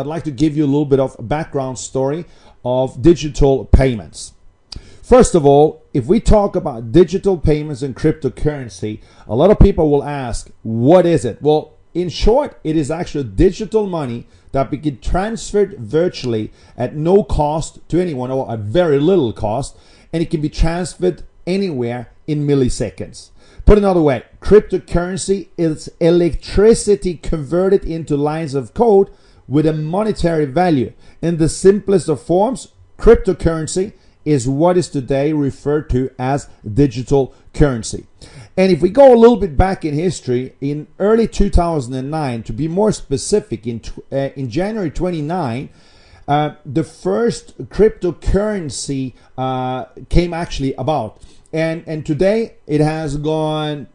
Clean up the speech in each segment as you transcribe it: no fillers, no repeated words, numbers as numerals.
I'd like to give you a little bit of a background story of digital payments. First of all, if we talk about digital payments and cryptocurrency, a lot of people will ask, what is it? Well, in short, it is actually digital money that can be transferred virtually at no cost to anyone, or at very little cost, and it can be transferred anywhere in milliseconds. Put another way, cryptocurrency is electricity converted into lines of code with a monetary value. In the simplest of forms, cryptocurrency is what is today referred to as digital currency. And if we go a little bit back in history, in early 2009, to be more specific, in January 29, the first cryptocurrency came actually about. And today it has gone,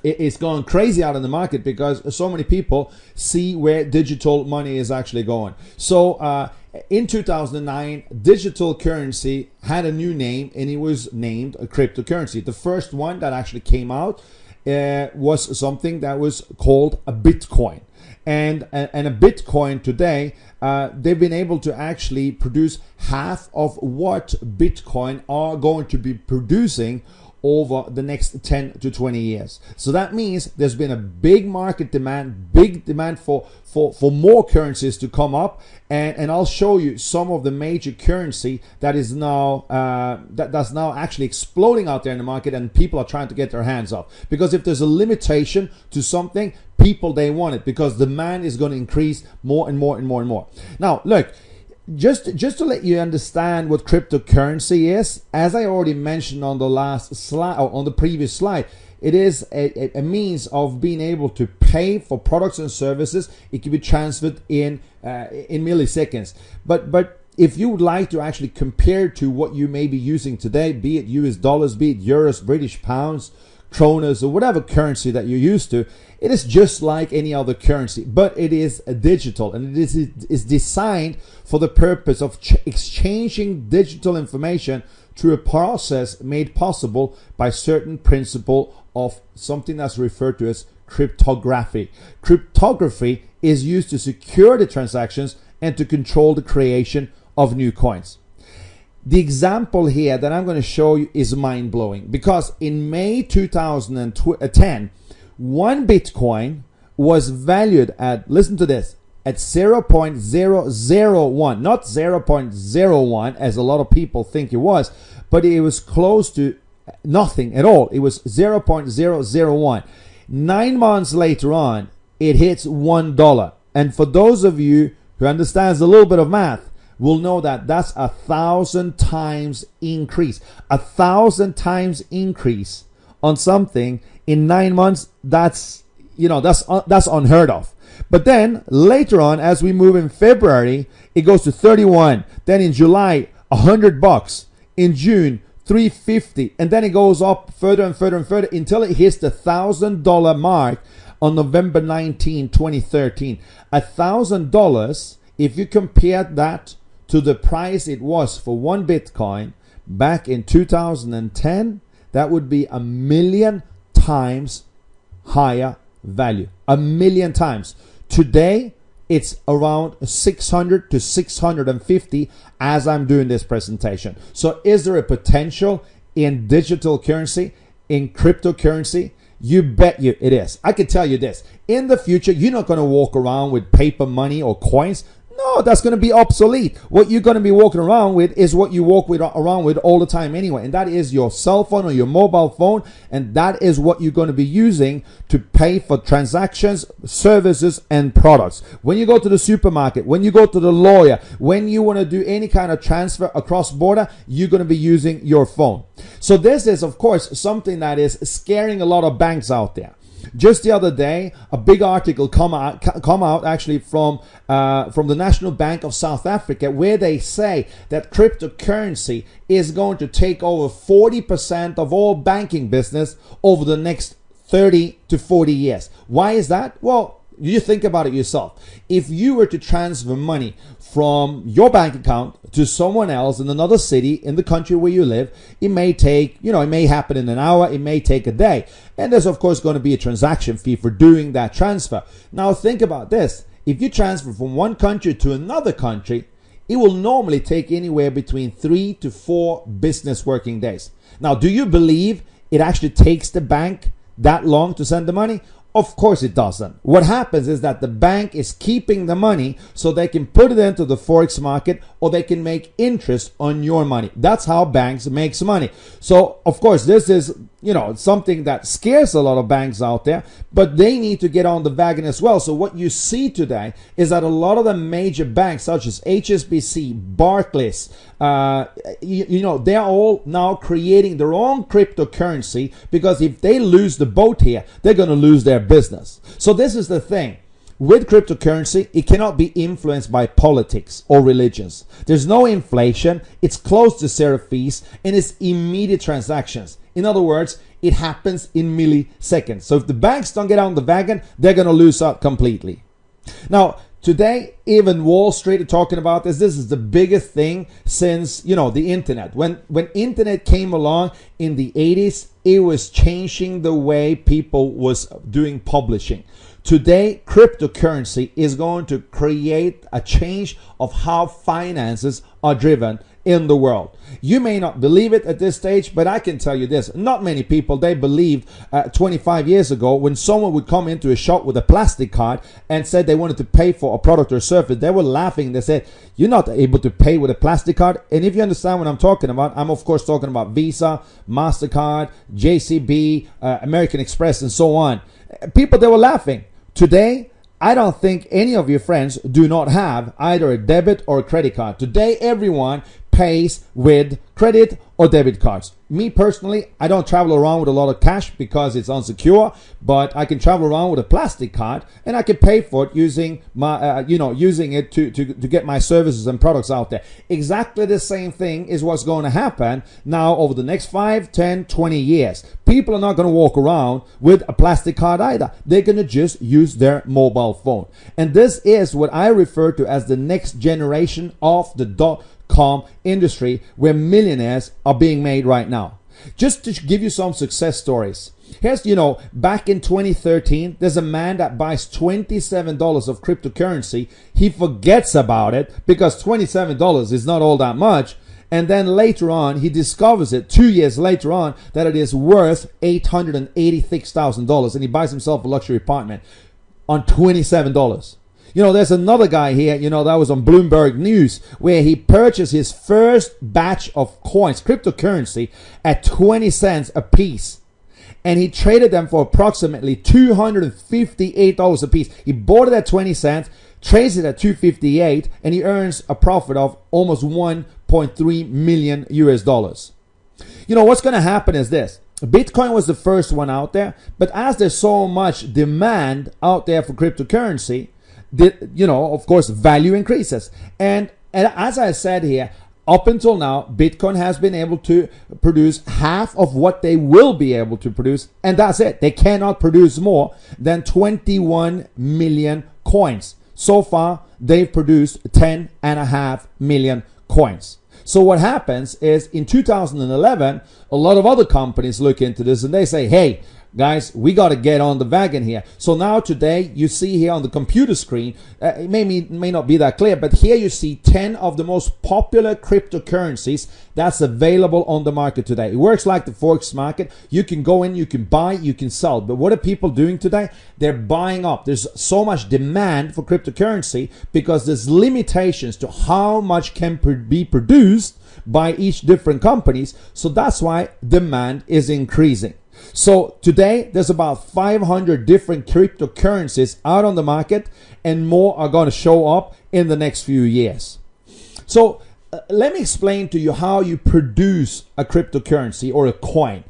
it's gone crazy out in the market because so many people see where digital money is actually going. So in 2009, digital currency had a new name, and it was named a cryptocurrency. The first one that actually came out was something that was called a Bitcoin. And a Bitcoin today, they've been able to actually produce half of what Bitcoin are going to be producing over the next 10 to 20 years. So that means there's been a big market demand, big demand for more currencies to come up, and I'll show you some of the major currency that is now that's now actually exploding out there in the market, and people are trying to get their hands off. Because if there's a limitation to something, people, they want it, because demand is going to increase more and more and more and more. Now look, just to let you understand what cryptocurrency is, as I already mentioned on the last slide, or on the previous slide, it is a means of being able to pay for products and services. It can be transferred in milliseconds. But if you would like to actually compare to what you may be using today, be it US dollars, be it euros, British pounds, kronas, or whatever currency that you're used to, it is just like any other currency, but it is digital, and it is designed for the purpose of exchanging digital information through a process made possible by certain principle of something that's referred to as cryptography. Cryptography is used to secure the transactions and to control the creation of new coins. The example here that I'm going to show you is mind-blowing, because in May 2010, one Bitcoin was valued at, listen to this, at 0.001, not 0.01 as a lot of people think it was, but it was close to nothing at all. It was 0.001. 9 months later on, it hits $1. And for those of you who understands a little bit of math, will know that that's 1,000 times increase. 1,000 times increase on something in 9 months. That's that's unheard of. But then later on, as we move in February, it goes to 31. Then in July, $100. In June, $350, and then it goes up further and further and further until it hits the $1,000 mark on November 19, 2013. $1,000. If you compare that to the price it was for one Bitcoin back in 2010, that would be 1,000,000 times higher value. 1,000,000 times. Today, it's around 600 to 650 as I'm doing this presentation. So is there a potential in digital currency, in cryptocurrency? You bet you it is. I can tell you this. In the future, you're not going to walk around with paper money or coins. No, that's going to be obsolete. What you're going to be walking around with is what you walk around with all the time anyway, and that is your cell phone or your mobile phone, and that is what you're going to be using to pay for transactions, services, and products. When you go to the supermarket, when you go to the lawyer, when you want to do any kind of transfer across border, you're going to be using your phone. So this is, of course, something that is scaring a lot of banks out there. Just the other day, a big article come out actually from the National Bank of South Africa, where they say that cryptocurrency is going to take over 40% of all banking business over the next 30 to 40 years. Why is that? Well, you think about it yourself. If you were to transfer money from your bank account to someone else in another city in the country where you live, it may take, it may happen in an hour, it may take a day. And there's of course going to be a transaction fee for doing that transfer. Now think about this. if you transfer from one country to another country, it will normally take anywhere between 3 to 4 business working days. Now, do you believe it actually takes the bank that long to send the money? Of course it doesn't. What happens is that the bank is keeping the money so they can put it into the forex market, or they can make interest on your money. That's how banks make money. So of course this is, something that scares a lot of banks out there, but they need to get on the wagon as well. So what you see today is that a lot of the major banks such as HSBC, Barclays, they're all now creating their own cryptocurrency, because if they lose the boat here, they're going to lose their business. So this is the thing. With cryptocurrency, it cannot be influenced by politics or religions. There's no inflation, it's close to zero fees, and it's immediate transactions. In other words, it happens in milliseconds. So if the banks don't get on the wagon, they're going to lose out completely. Now, today, even Wall Street are talking about this. This is the biggest thing since, the internet. When internet came along in the 80s, it was changing the way people was doing publishing. Today, cryptocurrency is going to create a change of how finances are driven in the world. You may not believe it at this stage, but I can tell you this. Not many people, they believed 25 years ago when someone would come into a shop with a plastic card and said they wanted to pay for a product or service. They were laughing. They said, you're not able to pay with a plastic card. And if you understand what I'm talking about, I'm of course talking about Visa, MasterCard, JCB, American Express, and so on. People, they were laughing. Today, I don't think any of your friends do not have either a debit or a credit card. Today, everyone pays with credit or debit cards. Me personally, I don't travel around with a lot of cash because it's unsecure, but I can travel around with a plastic card and I can pay for it using my, using it to get my services and products out there. Exactly the same thing is what's going to happen now over the next 5, 10, 20 years. People are not going to walk around with a plastic card either. They're going to just use their mobile phone. And this is what I refer to as the next generation of the dot-com industry, where millionaires are being made right now. Just to give you some success stories. Here's, back in 2013, there's a man that buys $27 of cryptocurrency. He forgets about it because $27 is not all that much. And then later on, he discovers it 2 years later on that it is worth $886,000. And he buys himself a luxury apartment on $27. There's another guy here, that was on Bloomberg News, where he purchased his first batch of coins, cryptocurrency, at 20 cents a piece. And he traded them for approximately $258 a piece. He bought it at 20 cents, trades it at $258, and he earns a profit of almost $1.3 million US. What's going to happen is this. Bitcoin was the first one out there, but as there's so much demand out there for cryptocurrency, of course, value increases. And as I said here, up until now, Bitcoin has been able to produce half of what they will be able to produce. And that's it. They cannot produce more than 21 million coins. So far, they've produced 10.5 million coins. So what happens is in 2011, a lot of other companies look into this and they say, hey, guys, we got to get on the wagon here. So now today, you see here on the computer screen, it may not be that clear, but here you see 10 of the most popular cryptocurrencies that's available on the market today. It works like the forex market. You can go in, you can buy, you can sell. But what are people doing today? They're buying up. There's so much demand for cryptocurrency because there's limitations to how much can be produced by each different companies. So that's why demand is increasing. So today, there's about 500 different cryptocurrencies out on the market, and more are going to show up in the next few years. So let me explain to you how you produce a cryptocurrency or a coin.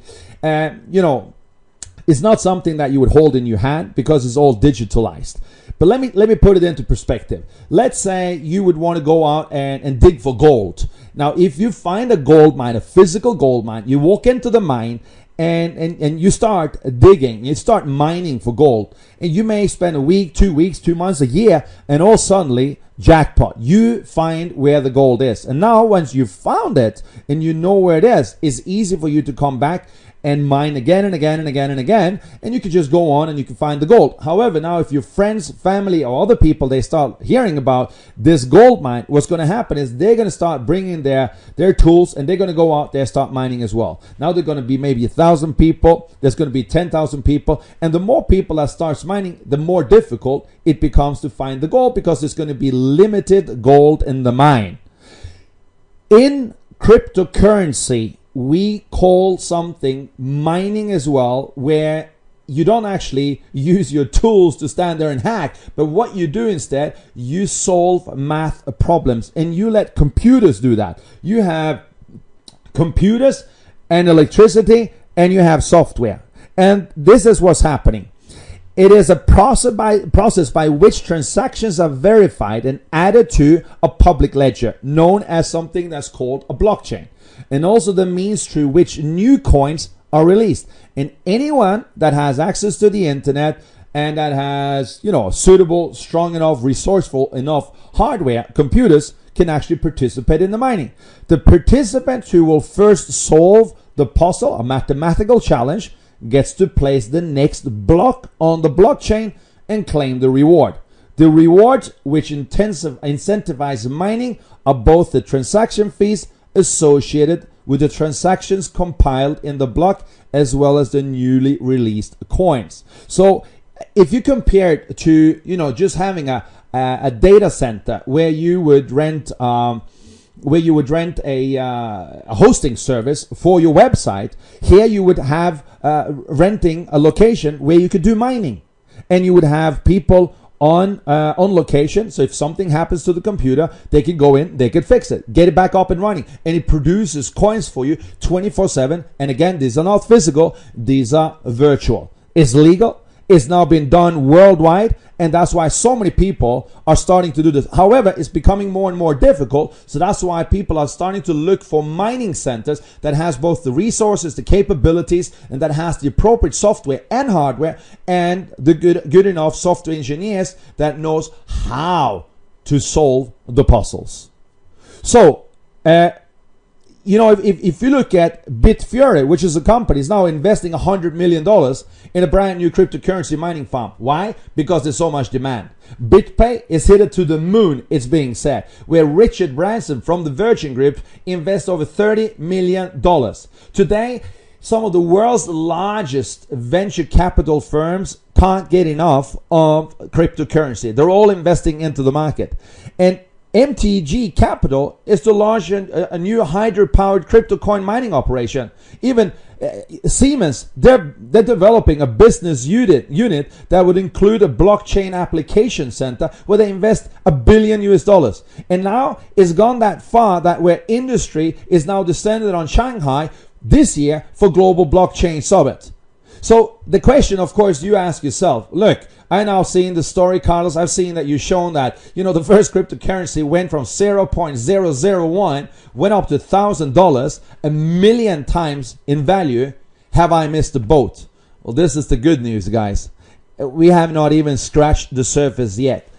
It's not something that you would hold in your hand because it's all digitalized. But let me put it into perspective. Let's say you would want to go out and dig for gold. Now, if you find a gold mine, a physical gold mine, you walk into the mine and you start digging, you start mining for gold, and you may spend a week, 2 weeks, 2 months, a year, and all suddenly, jackpot, you find where the gold is. And now once you've found it and you know where it is, it's easy for you to come back and mine again and again and again and again, and you can just go on and you can find the gold. However, now if your friends, family, or other people, they start hearing about this gold mine, what's going to happen is they're going to start bringing their tools, and they're going to go out there, start mining as well. Now they're going to be maybe 1,000 people, there's going to be 10,000 people, and the more people that starts mining, the more difficult it becomes to find the gold, because there's going to be limited gold in the mine. In cryptocurrency, we call something mining as well, where you don't actually use your tools to stand there and hack, but what you do instead, you solve math problems, and you let computers do that. You have computers and electricity, and you have software, and this is what's happening. It is a process by which transactions are verified and added to a public ledger, known as something that's called a blockchain, and also the means through which new coins are released. And anyone that has access to the internet and that has, suitable, strong enough, resourceful enough hardware, computers, can actually participate in the mining. The participant who will first solve the puzzle, a mathematical challenge, gets to place the next block on the blockchain and claim the reward. The rewards which incentivize mining are both the transaction fees associated with the transactions compiled in the block, as well as the newly released coins. So if you compare it to, just having a data center where you would rent a hosting service for your website, here you would have renting a location where you could do mining, and you would have people on location. So if something happens to the computer, they could go in, they could fix it, get it back up and running, and it produces coins for you 24/7. And again, these are not physical, these are virtual. It's legal. It's now been done worldwide, and that's why so many people are starting to do this. However, it's becoming more and more difficult, so that's why people are starting to look for mining centers that has both the resources, the capabilities, and that has the appropriate software and hardware, and the good enough software engineers that knows how to solve the puzzles. So, if you look at Bitfury, which is a company, is now investing $100 million in a brand new cryptocurrency mining farm. Why? Because there's so much demand. BitPay is headed to the moon, it's being said, where Richard Branson from the Virgin Group invests over $30 million. Today, some of the world's largest venture capital firms can't get enough of cryptocurrency. They're all investing into the market. And MTG Capital is to launch a new hydro-powered crypto coin mining operation. Even Siemens, they're developing a business unit that would include a blockchain application center where they invest $1 billion. And now it's gone that far that where industry is now descended on Shanghai this year for Global Blockchain Summit. So the question, of course, you ask yourself, look, I now seen the story, Carlos. I've seen that you've shown that, the first cryptocurrency went from 0.001, went up to $1,000, 1,000,000 times in value. Have I missed the boat? Well, this is the good news, guys. We have not even scratched the surface yet.